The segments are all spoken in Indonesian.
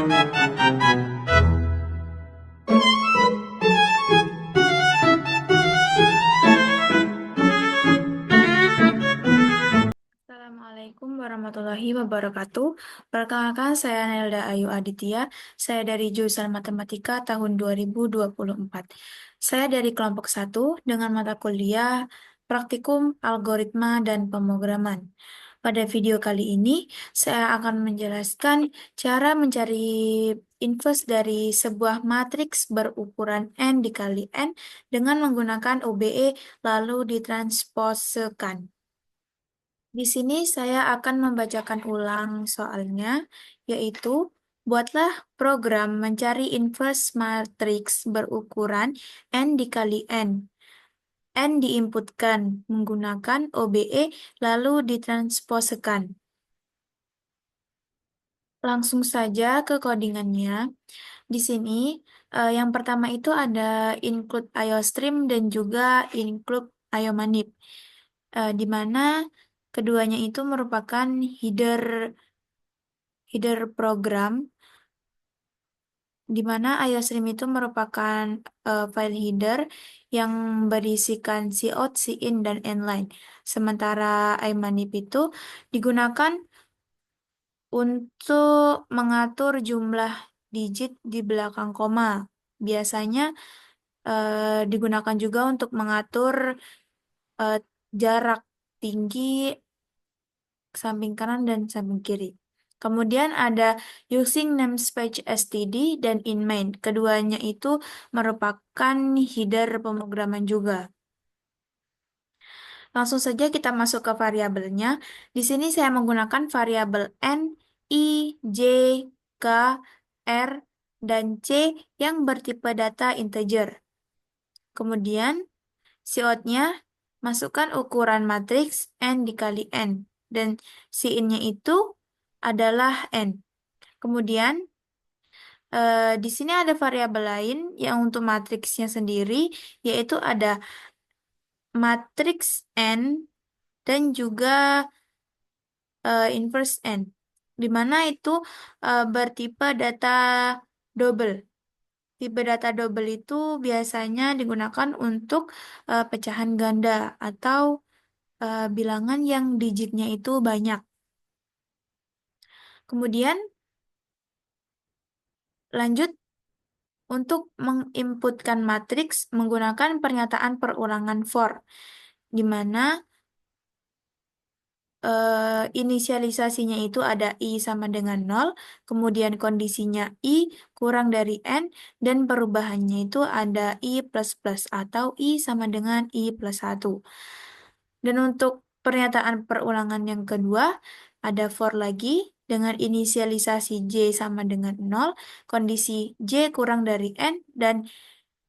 Assalamualaikum warahmatullahi wabarakatuh. Perkenalkan, saya Nelda Ayu Aditya. Saya dari jurusan Matematika tahun 2024. Saya dari kelompok 1 dengan mata kuliah Praktikum Algoritma dan Pemrograman. Pada video kali ini, saya akan menjelaskan cara mencari inverse dari sebuah matriks berukuran n dikali n dengan menggunakan OBE lalu ditransposekan. Di sini saya akan membacakan ulang soalnya, yaitu buatlah program mencari inverse matriks berukuran n dikali n. N diinputkan menggunakan OBE lalu ditransposekan. Langsung saja ke codingannya. Di sini yang pertama itu ada include IOStream dan juga include IOManip, di mana keduanya itu merupakan header header program, di mana IOStream itu merupakan file header yang berisikan cout, cin, dan inline. Sementara IManip itu digunakan untuk mengatur jumlah digit di belakang koma. Biasanya digunakan juga untuk mengatur eh, jarak tinggi samping kanan dan samping kiri. Kemudian ada using namespace std dan inmain. Keduanya itu merupakan header pemrograman juga. Langsung saja kita masuk ke variabelnya. Di sini saya menggunakan variabel n, i, j, k, r, dan c yang bertipe data integer. Kemudian cout-nya masukkan ukuran matriks n dikali n. Dan cin-nya itu adalah n. Kemudian di sini ada variabel lain yang untuk matriksnya sendiri, yaitu ada matriks n dan juga inverse n, di mana itu bertipe data double. Tipe data double itu biasanya digunakan untuk pecahan ganda atau bilangan yang digitnya itu banyak. Kemudian lanjut untuk menginputkan matriks menggunakan pernyataan perulangan for, di mana inisialisasinya itu ada I sama dengan 0, kemudian kondisinya I kurang dari N, dan perubahannya itu ada I plus plus atau I sama dengan I plus 1. Dan untuk pernyataan perulangan yang kedua, ada for lagi dengan inisialisasi J sama dengan 0, kondisi J kurang dari N, dan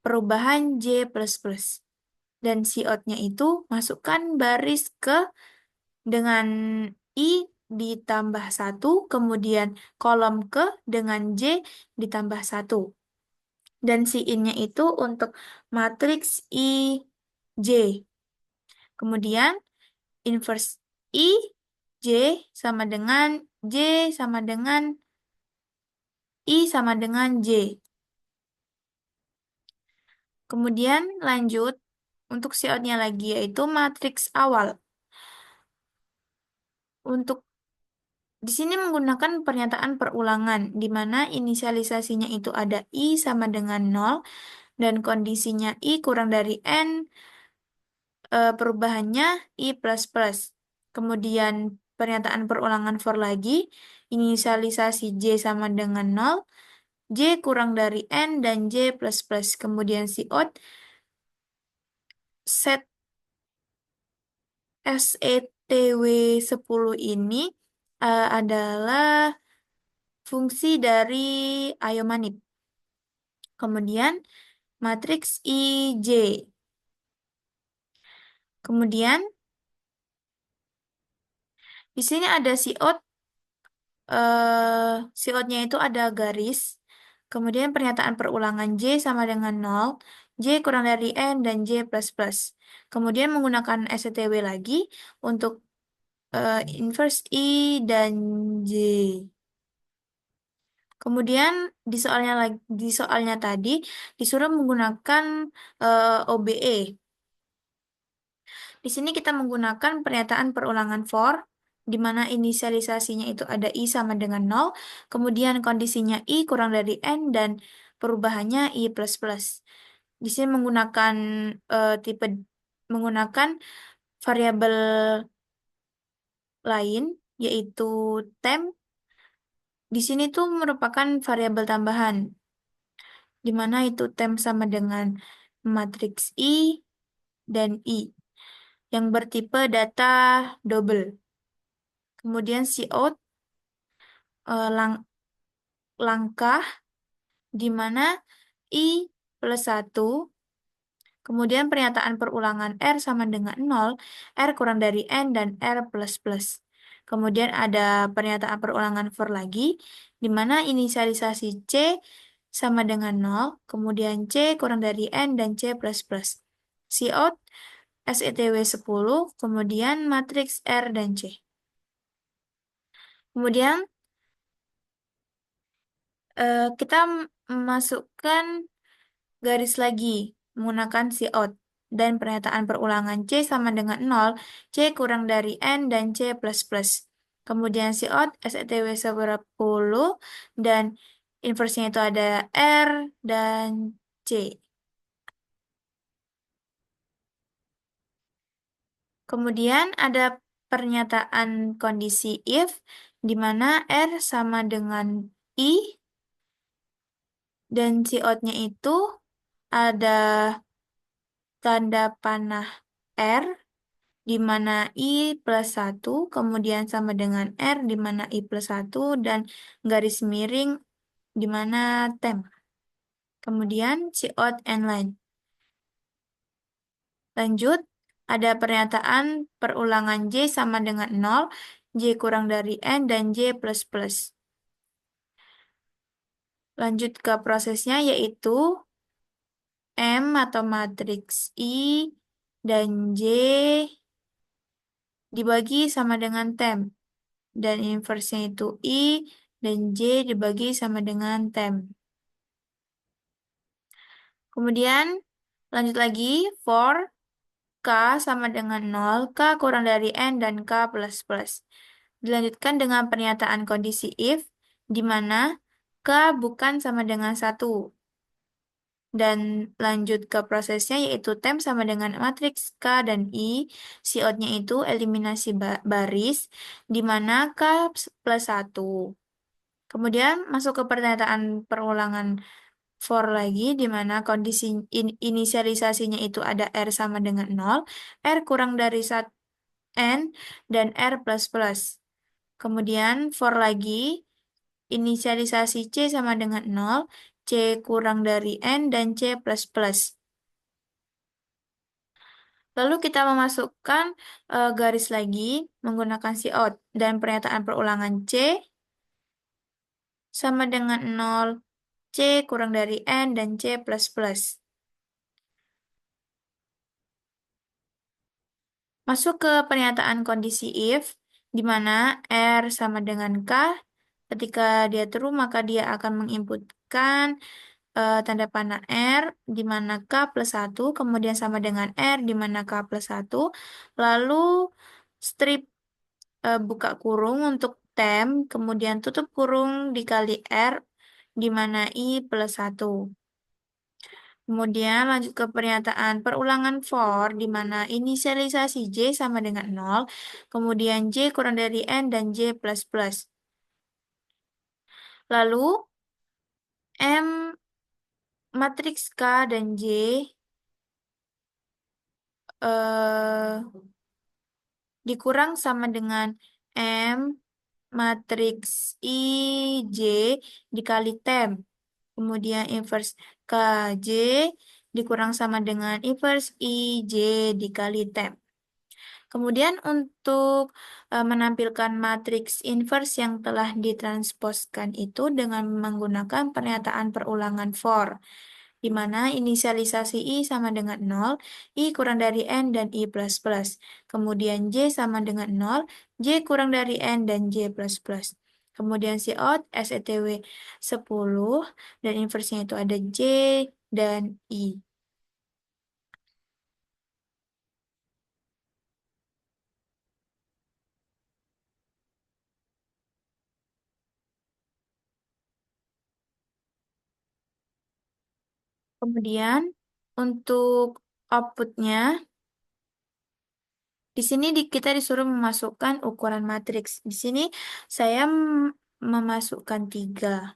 perubahan J plus plus. Dan cout-nya itu masukkan baris ke dengan I ditambah 1, kemudian kolom ke dengan J ditambah 1. Dan in-nya itu untuk matriks I, J. Kemudian inverse I, J sama dengan J sama dengan I sama dengan J. Kemudian lanjut untuk cout-nya lagi, yaitu matriks awal. Untuk di sini menggunakan pernyataan perulangan, di mana inisialisasinya itu ada I sama dengan 0, dan kondisinya I kurang dari N, perubahannya I plus plus. Kemudian pernyataan perulangan for lagi, inisialisasi J sama dengan 0, J kurang dari N, dan J plus plus. Kemudian cout, set SETW10 ini adalah fungsi dari IOManip. Kemudian matriks IJ. Kemudian di sini ada cout, cout-nya itu ada garis. Kemudian pernyataan perulangan J sama dengan 0, J kurang dari N, dan J plus plus. Kemudian menggunakan STW lagi untuk inverse I dan J. Kemudian di soalnya tadi disuruh menggunakan OBE. Di sini kita menggunakan pernyataan perulangan for, di mana inisialisasinya itu ada I sama dengan 0, kemudian kondisinya I kurang dari N, dan perubahannya I plus plus. Di sini menggunakan tipe menggunakan variabel lain, yaitu temp. Di sini tuh merupakan variabel tambahan, di mana itu temp sama dengan matriks I dan I yang bertipe data double. Kemudian cout langkah di mana I plus 1, kemudian pernyataan perulangan R sama dengan 0, R kurang dari N, dan R plus plus. Kemudian ada pernyataan perulangan for lagi, di mana inisialisasi C sama dengan 0, kemudian C kurang dari N, dan C plus plus. Cout SETW 10, kemudian matriks R dan C. Kemudian kita masukkan garis lagi menggunakan cout dan pernyataan perulangan C sama dengan 0, C kurang dari N, dan C plus plus. Kemudian cout SETW 10 dan inversinya itu ada R dan C. Kemudian ada pernyataan kondisi if di mana R sama dengan I dan cout-nya itu ada tanda panah R di mana I plus 1, kemudian sama dengan R di mana I plus 1, dan garis miring di mana temp. Kemudian cout and line. Lanjut, ada pernyataan perulangan J sama dengan 0, J kurang dari N, dan J plus plus. Lanjut ke prosesnya yaitu M atau matriks I dan J dibagi sama dengan temp. Dan inversnya itu I dan J dibagi sama dengan temp. Kemudian lanjut lagi for K sama dengan 0, K kurang dari N, dan K plus plus. Dilanjutkan dengan pernyataan kondisi if, di mana K bukan sama dengan 1. Dan lanjut ke prosesnya yaitu temp sama dengan matriks K dan I, cout-nya itu eliminasi baris, di mana K plus 1. Kemudian masuk ke pernyataan perulangan for lagi, di mana kondisi inisialisasinya itu ada R sama dengan 0, R kurang dari 1, N, dan R plus plus. Kemudian for lagi, inisialisasi C sama dengan 0, C kurang dari N, dan C plus plus. Lalu kita memasukkan garis lagi menggunakan cout dan pernyataan perulangan C sama dengan 0, C kurang dari N, dan C plus plus. Masuk ke pernyataan kondisi if, di mana R sama dengan K. Ketika dia true, maka dia akan menginputkan tanda panah R, di mana K plus 1, kemudian sama dengan R, di mana K plus 1. Lalu strip buka kurung untuk temp, kemudian tutup kurung dikali R, di mana I plus 1. Kemudian lanjut ke pernyataan perulangan for, di mana inisialisasi J sama dengan 0, kemudian J kurang dari N, dan J plus plus. Lalu M matriks K dan J eh, dikurang sama dengan M matriks I J dikali temp. Kemudian inverse KJ dikurang sama dengan inverse IJ dikali temp. Kemudian untuk menampilkan matriks inverse yang telah ditransposkan itu dengan menggunakan pernyataan perulangan for, di mana inisialisasi I sama dengan 0, I kurang dari N, dan I plus plus. Kemudian J sama dengan 0, J kurang dari N, dan J plus plus. Kemudian Cout SETW 10 dan inversinya itu ada J dan I. Kemudian untuk outputnya, di sini kita disuruh memasukkan ukuran matriks. Di sini saya memasukkan 3.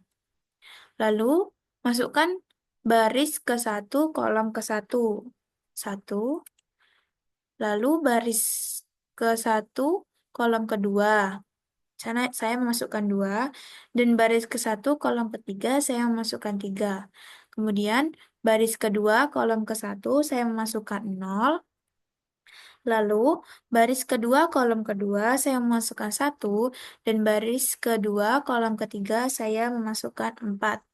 Lalu masukkan baris ke satu, kolom ke satu. Satu, lalu baris ke satu, kolom kedua. Saya memasukkan 2, dan baris ke satu, kolom ketiga, saya memasukkan 3. Kemudian baris kedua, kolom ke satu, saya memasukkan 0. Lalu, baris kedua, kolom kedua, saya memasukkan 1, dan baris kedua, kolom ketiga, saya memasukkan 4.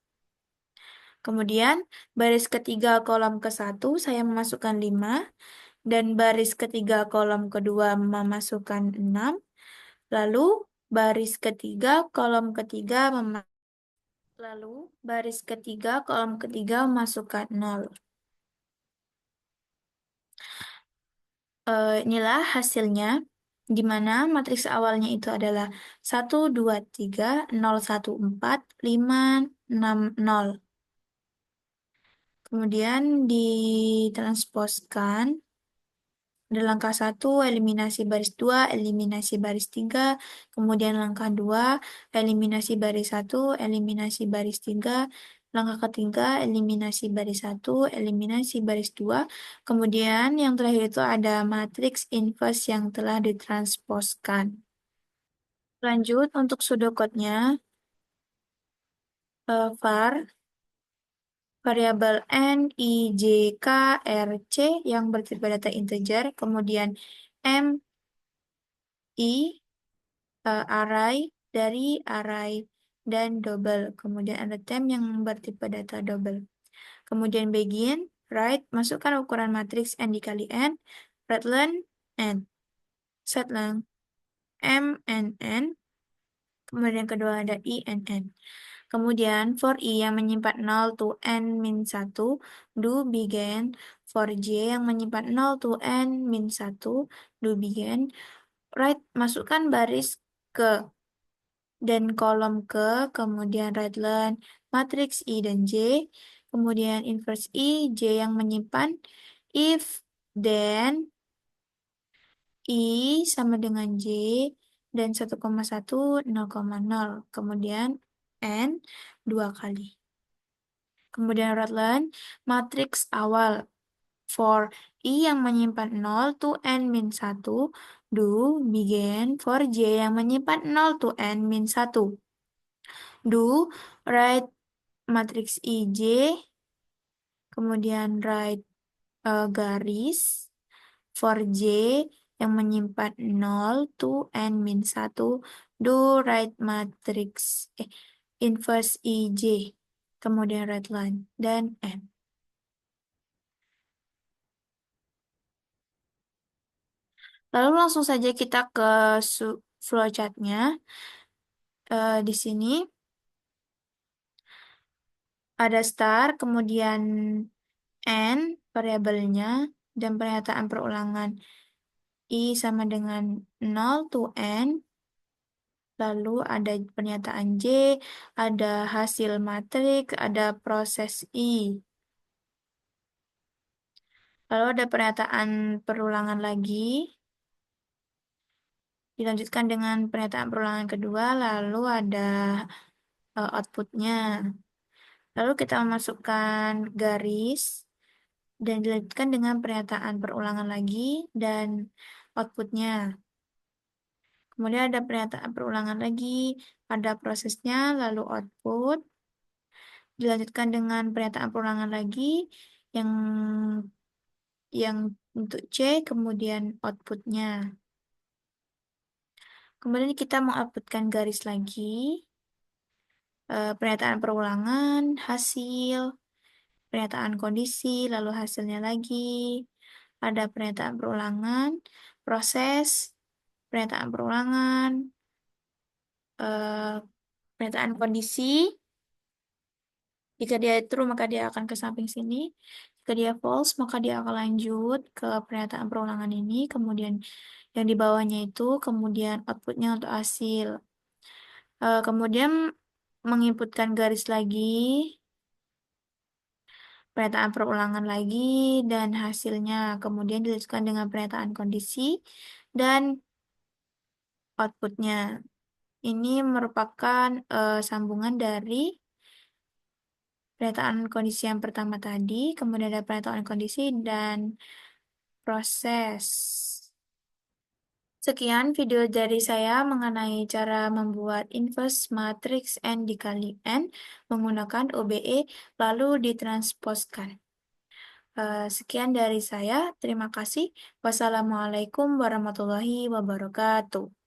Kemudian, baris ketiga, kolom ke satu, saya memasukkan 5, dan baris ketiga, kolom kedua, memasukkan 6. Lalu, baris ketiga, kolom ketiga, lalu, baris ketiga, kolom ketiga, memasukkan 0. Inilah hasilnya, di mana matriks awalnya itu adalah 1, 2, 3, 0, 1, 4, 5, 6, 0. Kemudian ditransposkan. Ada langkah 1, eliminasi baris 2, eliminasi baris 3, kemudian langkah 2, eliminasi baris 1, eliminasi baris 3, langkah ketiga, eliminasi baris 1, eliminasi baris 2, kemudian yang terakhir itu ada matriks inverse yang telah ditransposkan. Lanjut untuk pseudocode-nya, var variabel n, i, j, k, r, c yang bertipe data integer, kemudian m, i, array, dari array, dan double. Kemudian ada temp yang bertipe data double. Kemudian begin, write, masukkan ukuran matriks n dikali n, readline, n, setLength, m, n, n. Kemudian yang kedua ada i, n, n. Kemudian for i yang menyimpan 0 to n min 1, do begin. For j yang menyimpan 0 to n min 1, do begin. Write, masukkan baris ke dan kolom ke, kemudian readline, matriks I dan J, kemudian inverse I, J yang menyimpan if, then, I sama dengan J, dan 1,1, 0,0, kemudian N 2 kali. Kemudian readline, matriks awal, for I yang menyimpan 0 to N min 1, do begin for J yang menyimpan 0 to N min 1. Do write matriks IJ, kemudian write garis for J yang menyimpan 0 to N min 1, do write matriks inverse IJ, kemudian write line, dan N. Lalu langsung saja kita ke flowchart-nya. Di sini ada star, kemudian N variabelnya, dan pernyataan perulangan I sama dengan 0 to N. Lalu ada pernyataan J, ada hasil matriks, ada proses I. Lalu ada pernyataan perulangan lagi. Dilanjutkan dengan pernyataan perulangan kedua, lalu ada outputnya. Lalu kita memasukkan garis dan dilanjutkan dengan pernyataan perulangan lagi dan outputnya. Kemudian ada pernyataan perulangan lagi, ada prosesnya, lalu output. Dilanjutkan dengan pernyataan perulangan lagi yang untuk C, kemudian outputnya. Kemudian kita mengoutputkan garis lagi, pernyataan perulangan, hasil, pernyataan kondisi, lalu hasilnya lagi, ada pernyataan perulangan, proses, pernyataan perulangan, Pernyataan kondisi. Jika dia true, maka dia akan ke samping sini. Jika dia false, maka dia akan lanjut ke pernyataan perulangan ini. Kemudian yang di bawahnya itu, kemudian outputnya untuk hasil. Kemudian menginputkan garis lagi, pernyataan perulangan lagi, dan hasilnya. Kemudian dilanjutkan dengan pernyataan kondisi dan outputnya. Ini merupakan sambungan dari pernyataan kondisi yang pertama tadi, kemudian ada pernyataan kondisi dan proses. Sekian video dari saya mengenai cara membuat inverse matrix N dikali N menggunakan OBE lalu ditransposkan. Sekian dari saya. Terima kasih. Wassalamualaikum warahmatullahi wabarakatuh.